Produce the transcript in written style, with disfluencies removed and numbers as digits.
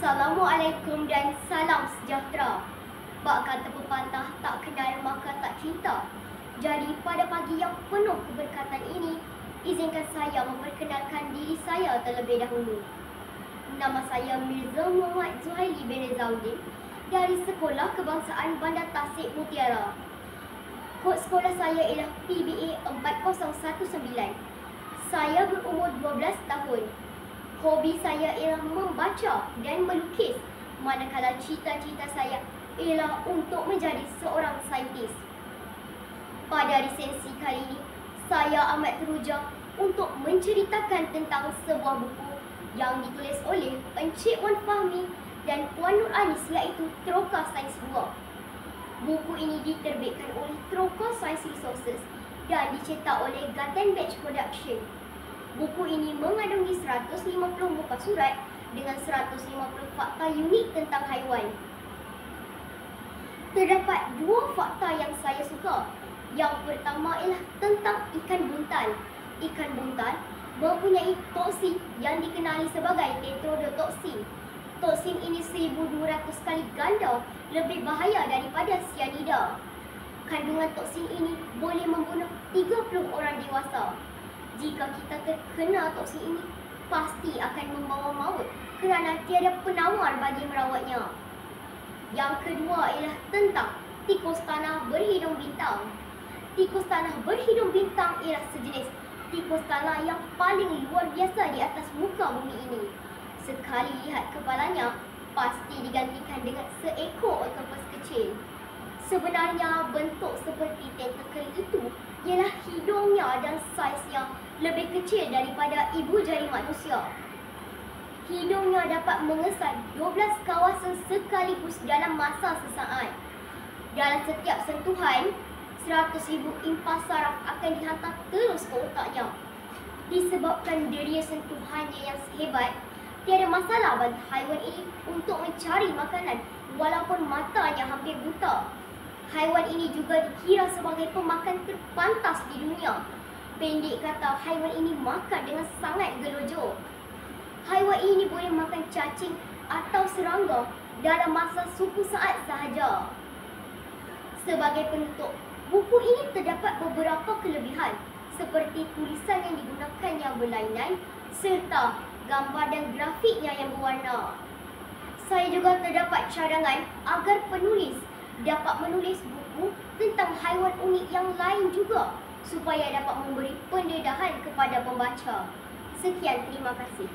Assalamualaikum dan salam sejahtera. Bak kata pepatah, tak kenal maka tak cinta. Jadi pada pagi yang penuh keberkatan ini, izinkan saya memperkenalkan diri saya terlebih dahulu. Nama saya Mirza Muhammad Zuhaili bin Rezaudin dari Sekolah Kebangsaan Bandar Tasik Mutiara. Kod sekolah saya ialah PBA 4019. Saya berumur 12 tahun. Hobi saya ialah membaca dan melukis, manakala cita-cita saya ialah untuk menjadi seorang saintis. Pada resensi kali ini, saya amat teruja untuk menceritakan tentang sebuah buku yang ditulis oleh Encik Wan Fahmi dan Puan Nur Anis, iaitu Troka Sains 2. Buku ini diterbitkan oleh Troka Science Resources dan dicetak oleh Gutenberg Production. Buku ini mengandungi 150 muka surat dengan 150 fakta unik tentang haiwan. Terdapat dua fakta yang saya suka. Yang pertama ialah tentang ikan buntal. Ikan buntal mempunyai toksin yang dikenali sebagai tetrodotoxin. Toksin ini 1200 kali ganda lebih bahaya daripada sianida. Kandungan toksin ini boleh membunuh 30 orang dewasa. Jika kita terkena toksin ini, pasti akan membawa maut kerana tiada penawar bagi merawatnya. Yang kedua ialah tentang tikus tanah berhidung bintang. Tikus tanah berhidung bintang ialah sejenis tikus tanah yang paling luar biasa di atas muka bumi ini. Sekali lihat kepalanya, pasti digantikan dengan seekor octopus kecil. Sebenarnya bentuk seperti tentakel itu ialah hidungnya dan saiznya lebih kecil daripada ibu jari manusia. Hidungnya dapat mengesan 12 kawasan sekaligus dalam masa sesaat. Dalam setiap sentuhan, 100,000 impas saraf akan dihantar terus ke otaknya. Disebabkan deria sentuhannya yang hebat, tiada masalah bagi haiwan ini untuk mencari makanan walaupun matanya hampir buta. Haiwan ini juga dikira sebagai pemakan terpantas di dunia. Pendek kata, haiwan ini makan dengan sangat gelojoh. Haiwan ini boleh makan cacing atau serangga dalam masa 10 saat sahaja. Sebagai penutup, buku ini terdapat beberapa kelebihan seperti tulisan yang digunakan yang berlainan serta gambar dan grafiknya yang berwarna. Saya juga terdapat cadangan agar penulis dapat menulis buku tentang haiwan unik yang lain juga supaya dapat memberi pendedahan kepada pembaca. Sekian, terima kasih.